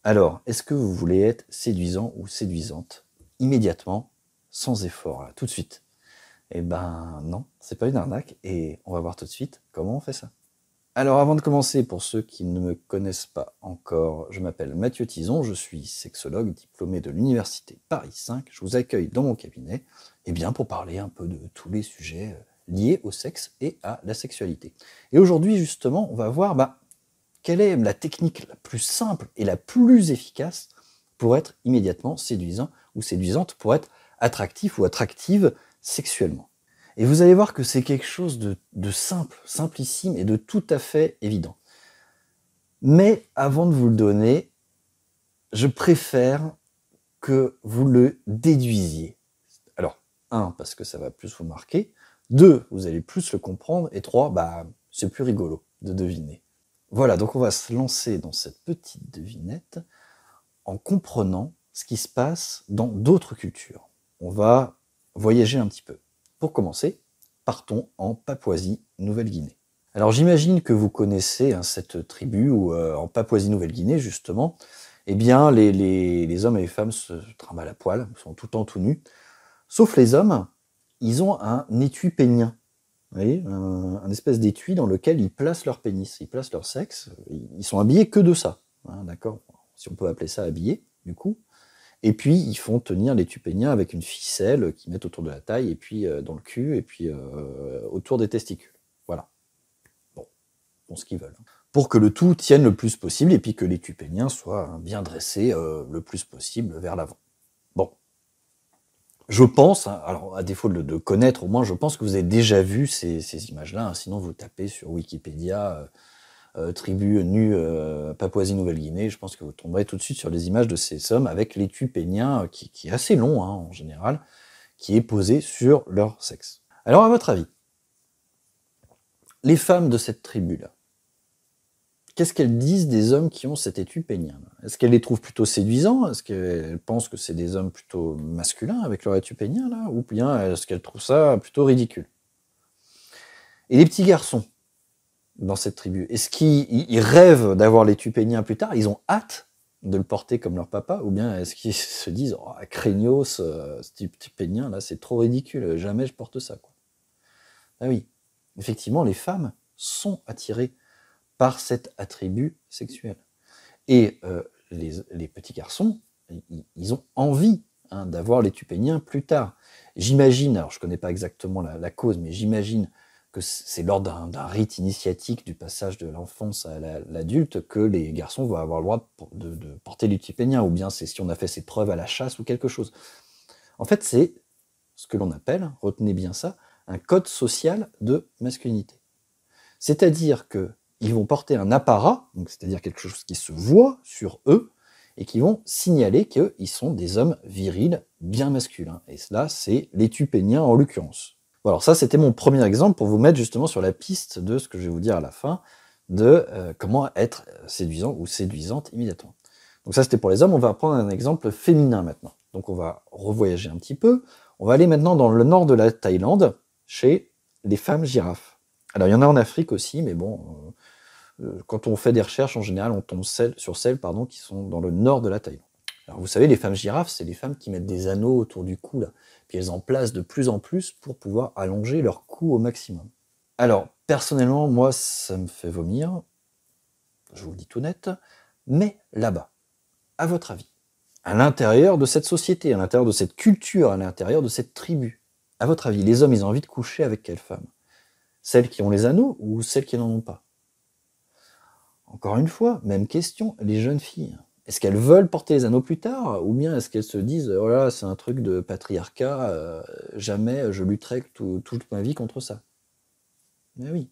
Alors, est-ce que vous voulez être séduisant ou séduisante immédiatement, sans effort, là, tout de suite? Eh ben non, c'est pas une arnaque et on va voir tout de suite comment on fait ça. Alors avant de commencer, pour ceux qui ne me connaissent pas encore, je m'appelle Mathieu Tison, je suis sexologue diplômé de l'université Paris 5. Je vous accueille dans mon cabinet pour parler un peu de tous les sujets liés au sexe et à la sexualité. Et aujourd'hui justement, on va voir quelle est la technique la plus simple et la plus efficace pour être immédiatement séduisant ou séduisante, pour être attractif ou attractive sexuellement. Et vous allez voir que c'est quelque chose de simple, simplissime et de tout à fait évident. Mais avant de vous le donner, je préfère que vous le déduisiez. Alors, 1, parce que ça va plus vous marquer. 2, vous allez plus le comprendre. Et 3, c'est plus rigolo de deviner. Voilà, donc on va se lancer dans cette petite devinette en comprenant ce qui se passe dans d'autres cultures. On va voyager un petit peu. Pour commencer, partons en Papouasie-Nouvelle-Guinée. Alors j'imagine que vous connaissez cette tribu où en Papouasie-Nouvelle-Guinée justement, les hommes et les femmes se trimballent à poil, sont tout le temps tout nus. Sauf les hommes, ils ont un étui pénien. Vous voyez, un espèce d'étui dans lequel ils placent leur pénis, ils placent leur sexe. Ils sont habillés que de ça, hein, d'accord, si on peut appeler ça habillé, du coup. Et puis, ils font tenir l'étui pénien avec une ficelle qu'ils mettent autour de la taille, et puis dans le cul, et puis autour des testicules. Voilà. Bon, ils font ce qu'ils veulent. Pour que le tout tienne le plus possible, et puis que l'étui pénien soit bien dressé le plus possible vers l'avant. Bon. Je pense, alors à défaut de connaître, au moins je pense que vous avez déjà vu ces images-là, hein, sinon vous tapez sur Wikipédia tribu nue Papouasie-Nouvelle-Guinée, je pense que vous tomberez tout de suite sur les images de ces hommes avec l'étui pénien qui est assez long hein, en général, qui est posé sur leur sexe. Alors à votre avis, les femmes de cette tribu-là, qu'est-ce qu'elles disent des hommes qui ont cet étui pénien? Est-ce qu'elles les trouvent plutôt séduisants? Est-ce qu'elles pensent que c'est des hommes plutôt masculins avec leur étui pénien là? Ou bien est-ce qu'elles trouvent ça plutôt ridicule? Et les petits garçons dans cette tribu, est-ce qu'ils rêvent d'avoir l'étui pénien plus tard? Ils ont hâte de le porter comme leur papa? Ou bien est-ce qu'ils se disent oh, craignos, ce petit pénien là, c'est trop ridicule, jamais je porte ça, quoi. Ah oui, effectivement, les femmes sont attirées par cet attribut sexuel. Et les petits garçons, ils ont envie hein, d'avoir l'étui pénien plus tard. J'imagine, alors je ne connais pas exactement la cause, mais j'imagine que c'est lors d'un rite initiatique du passage de l'enfance à l'adulte que les garçons vont avoir le droit de porter l'étui pénien, ou bien c'est si on a fait ses preuves à la chasse ou quelque chose. En fait, c'est ce que l'on appelle, retenez bien ça, un code social de masculinité. C'est-à-dire qu'ils vont porter un apparat, c'est-à-dire quelque chose qui se voit sur eux, et qui vont signaler qu'ils sont des hommes virils, bien masculins. Et cela, c'est l'étui pénien en l'occurrence. Bon, alors ça, c'était mon premier exemple pour vous mettre justement sur la piste de ce que je vais vous dire à la fin, de comment être séduisant ou séduisante immédiatement. Donc ça, c'était pour les hommes. On va prendre un exemple féminin maintenant. Donc on va revoyager un petit peu. On va aller maintenant dans le nord de la Thaïlande, chez les femmes girafes. Alors il y en a en Afrique aussi, mais bon, quand on fait des recherches, en général, on tombe sur celles qui sont dans le nord de la Thaïlande. Alors vous savez, les femmes girafes, c'est les femmes qui mettent des anneaux autour du cou, là. Puis elles en placent de plus en plus pour pouvoir allonger leur cou au maximum. Alors, personnellement, moi, ça me fait vomir, je vous le dis tout net, mais là-bas, à votre avis, à l'intérieur de cette société, à l'intérieur de cette culture, à l'intérieur de cette tribu, à votre avis, les hommes, ils ont envie de coucher avec quelles femmes? Celles qui ont les anneaux ou celles qui n'en ont pas? Encore une fois, même question, les jeunes filles. Est-ce qu'elles veulent porter les anneaux plus tard? Ou bien est-ce qu'elles se disent « Oh là, c'est un truc de patriarcat, jamais je lutterai toute ma vie contre ça ». Mais oui.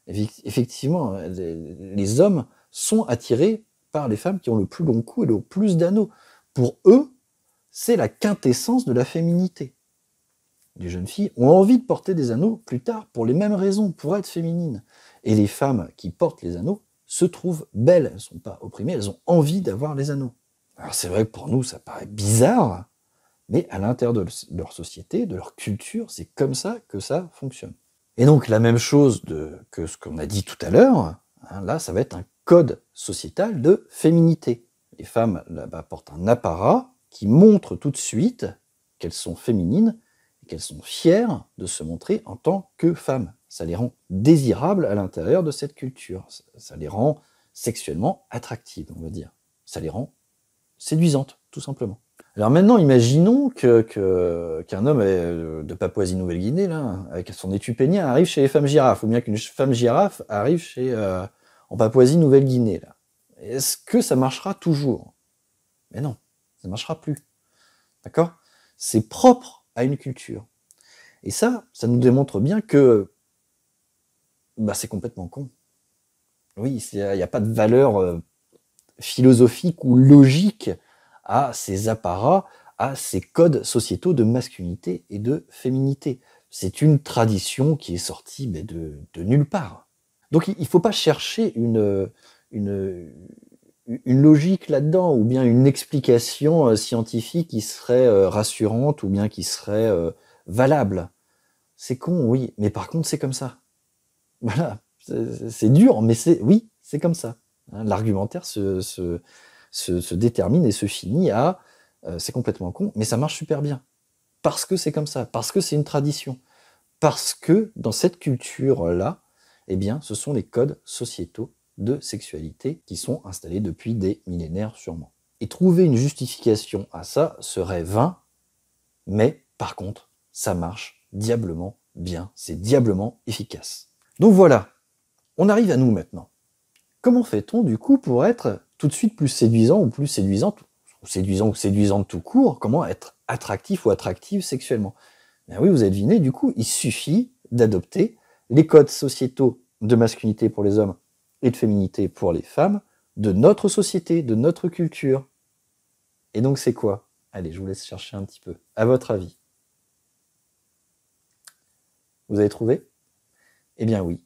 Effectivement, les hommes sont attirés par les femmes qui ont le plus long cou et le plus d'anneaux. Pour eux, c'est la quintessence de la féminité. Les jeunes filles ont envie de porter des anneaux plus tard pour les mêmes raisons, pour être féminines. Et les femmes qui portent les anneaux se trouvent belles, elles ne sont pas opprimées, elles ont envie d'avoir les anneaux. Alors c'est vrai que pour nous, ça paraît bizarre, mais à l'intérieur de leur société, de leur culture, c'est comme ça que ça fonctionne. Et donc la même chose que ce qu'on a dit tout à l'heure, hein, là, ça va être un code sociétal de féminité. les femmes là-bas portent un apparat qui montre tout de suite qu'elles sont féminines et qu'elles sont fières de se montrer en tant que femmes. Ça les rend désirables à l'intérieur de cette culture. Ça les rend sexuellement attractives, on va dire. Ça les rend séduisantes, tout simplement. Alors maintenant, imaginons qu'un homme de Papouasie-Nouvelle-Guinée, là, avec son étui pénien, arrive chez les femmes girafes, ou bien qu'une femme girafe arrive en Papouasie-Nouvelle-Guinée, là. Est-ce que ça marchera toujours? Mais non, ça ne marchera plus. D'accord? C'est propre à une culture. Et ça nous démontre bien que c'est complètement con. Oui, il n'y a pas de valeur philosophique ou logique à ces apparats, à ces codes sociétaux de masculinité et de féminité. C'est une tradition qui est sortie de nulle part. Donc il ne faut pas chercher une logique là-dedans, ou bien une explication scientifique qui serait rassurante, ou bien qui serait valable. C'est con, oui, mais par contre c'est comme ça. Voilà, c'est dur, mais oui, c'est comme ça. L'argumentaire se détermine et se finit à c'est complètement con, mais ça marche super bien. Parce que c'est comme ça, parce que c'est une tradition. Parce que dans cette culture-là, eh bien, ce sont les codes sociétaux de sexualité qui sont installés depuis des millénaires sûrement. Et trouver une justification à ça serait vain, mais par contre, ça marche diablement bien, c'est diablement efficace. Donc voilà, on arrive à nous maintenant. Comment fait-on du coup pour être tout de suite plus séduisant ou plus séduisante, ou séduisant ou séduisante tout court? Comment être attractif ou attractive sexuellement? Ben oui, vous avez deviné, du coup, il suffit d'adopter les codes sociétaux de masculinité pour les hommes et de féminité pour les femmes de notre société, de notre culture. Et donc c'est quoi? Allez, je vous laisse chercher un petit peu. À votre avis? Vous avez trouvé? Eh bien oui.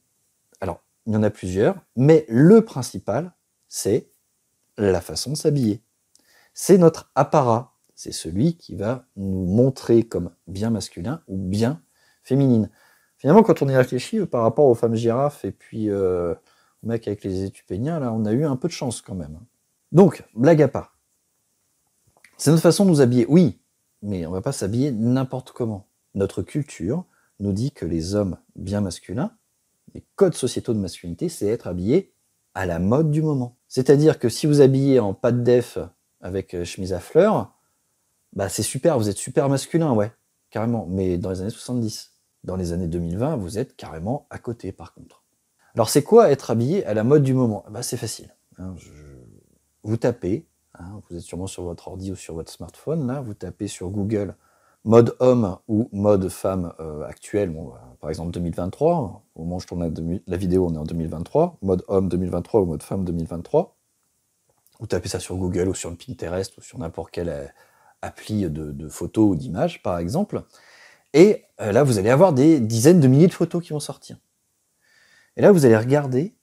Alors, il y en a plusieurs, mais le principal, c'est la façon de s'habiller. C'est notre apparat. C'est celui qui va nous montrer comme bien masculin ou bien féminine. Finalement, quand on y réfléchit par rapport aux femmes girafes et puis au mec avec les étus péniens, là, on a eu un peu de chance quand même. Donc, blague à part. C'est notre façon de nous habiller, oui, mais on ne va pas s'habiller n'importe comment. Notre culture nous dit que les hommes bien masculins, les codes sociétaux de masculinité, c'est être habillé à la mode du moment. C'est-à-dire que si vous habillez en pas de def avec chemise à fleurs, c'est super, vous êtes super masculin, ouais, carrément. Mais dans les années 70, dans les années 2020, vous êtes carrément à côté, par contre. Alors c'est quoi être habillé à la mode du moment? C'est facile. Vous tapez, vous êtes sûrement sur votre ordi ou sur votre smartphone, là, vous tapez sur Google mode homme ou mode femme actuel, par exemple 2023, au moment où je tourne la vidéo, on est en 2023, mode homme 2023 ou mode femme 2023. Vous tapez ça sur Google ou sur le Pinterest ou sur n'importe quelle appli de photos ou d'images, par exemple. Et là, vous allez avoir des dizaines de milliers de photos qui vont sortir. Et là, vous allez regarder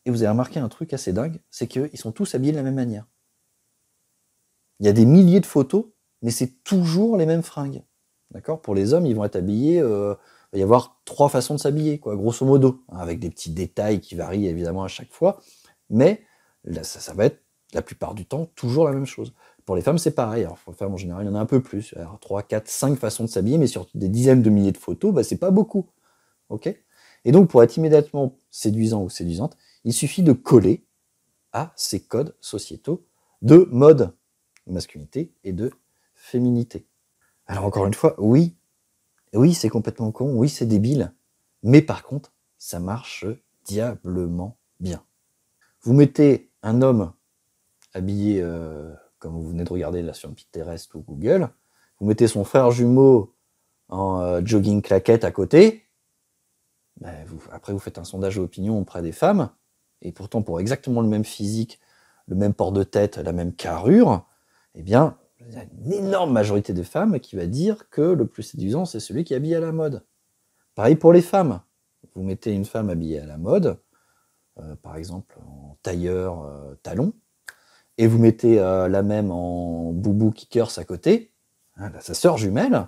et vous allez remarquer un truc assez dingue, c'est qu'ils sont tous habillés de la même manière. Il y a des milliers de photos, mais c'est toujours les mêmes fringues. D'accord? Pour les hommes, ils vont être habillés, il va y avoir 3 façons de s'habiller, quoi, grosso modo, avec des petits détails qui varient évidemment à chaque fois, mais là, ça va être la plupart du temps toujours la même chose. Pour les femmes, c'est pareil. Alors, pour les femmes, en général, il y en a un peu plus. Alors, 3, 4, 5 façons de s'habiller, mais sur des dizaines de milliers de photos, c'est pas beaucoup. Ok? Et donc, pour être immédiatement séduisant ou séduisante, il suffit de coller à ces codes sociétaux de mode, de masculinité et de féminité. Alors, encore une fois, oui, c'est complètement con, oui, c'est débile, mais par contre, ça marche diablement bien. Vous mettez un homme habillé comme vous venez de regarder là sur Pinterest ou Google, vous mettez son frère jumeau en jogging claquette à côté, après vous faites un sondage d'opinion auprès des femmes, et pourtant pour exactement le même physique, le même port de tête, la même carrure, eh bien, il y a une énorme majorité de femmes qui va dire que le plus séduisant, c'est celui qui est habillé à la mode. Pareil pour les femmes. Vous mettez une femme habillée à la mode, par exemple en tailleur talon, et vous mettez la même en boubou kickers à côté, sa sœur jumelle,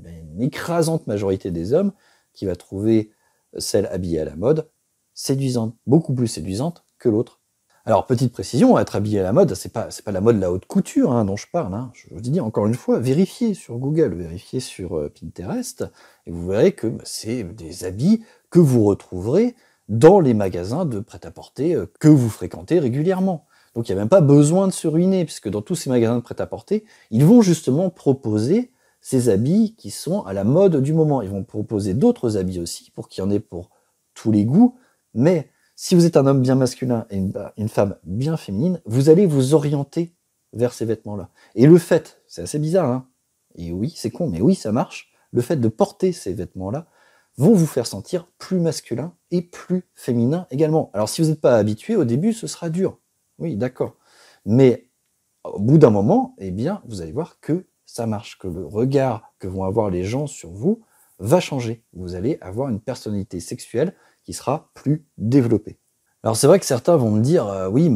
une écrasante majorité des hommes qui va trouver celle habillée à la mode séduisante, beaucoup plus séduisante que l'autre. Alors, petite précision, être habillé à la mode, c'est pas la mode la haute couture dont je parle. Je vous dis encore une fois, vérifiez sur Google, vérifiez sur Pinterest, et vous verrez que c'est des habits que vous retrouverez dans les magasins de prêt-à-porter que vous fréquentez régulièrement. Donc il n'y a même pas besoin de se ruiner, puisque dans tous ces magasins de prêt-à-porter, ils vont justement proposer ces habits qui sont à la mode du moment. Ils vont proposer d'autres habits aussi, pour qu'il y en ait pour tous les goûts, mais si vous êtes un homme bien masculin et une femme bien féminine, vous allez vous orienter vers ces vêtements-là. Et le fait, c'est assez bizarre, et oui, c'est con, mais oui, ça marche, le fait de porter ces vêtements-là vont vous faire sentir plus masculin et plus féminin également. Alors si vous n'êtes pas habitué, au début, ce sera dur. Oui, d'accord. Mais au bout d'un moment, eh bien, vous allez voir que ça marche, que le regard que vont avoir les gens sur vous va changer. Vous allez avoir une personnalité sexuelle qui sera plus développée. Alors c'est vrai que certains vont me dire oui,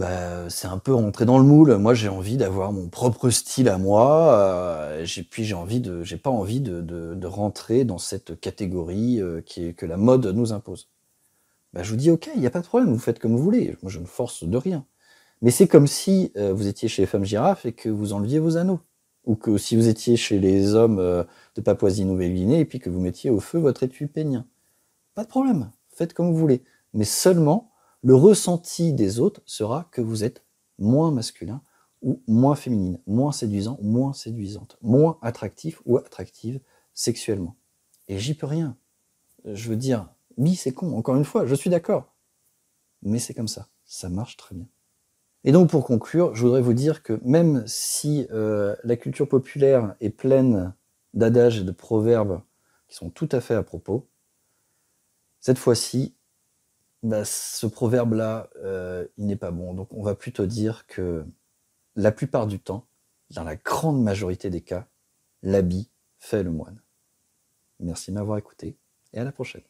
c'est un peu rentrer dans le moule. Moi, j'ai envie d'avoir mon propre style à moi. J'ai pas envie de rentrer dans cette catégorie que la mode nous impose. Je vous dis ok, il n'y a pas de problème, vous faites comme vous voulez. Moi, je ne force de rien. Mais c'est comme si vous étiez chez les femmes girafes et que vous enleviez vos anneaux. Ou que si vous étiez chez les hommes de Papouasie-Nouvelle-Guinée et puis que vous mettiez au feu votre étui pénien. Pas de problème, faites comme vous voulez. Mais seulement, le ressenti des autres sera que vous êtes moins masculin ou moins féminine, moins séduisant ou moins séduisante, moins attractif ou attractive sexuellement. Et j'y peux rien. Je veux dire, oui, c'est con, encore une fois, je suis d'accord. Mais c'est comme ça marche très bien. Et donc pour conclure, je voudrais vous dire que même si la culture populaire est pleine d'adages et de proverbes qui sont tout à fait à propos, cette fois-ci, ce proverbe-là, il n'est pas bon. Donc on va plutôt dire que la plupart du temps, dans la grande majorité des cas, l'habit fait le moine. Merci de m'avoir écouté et à la prochaine.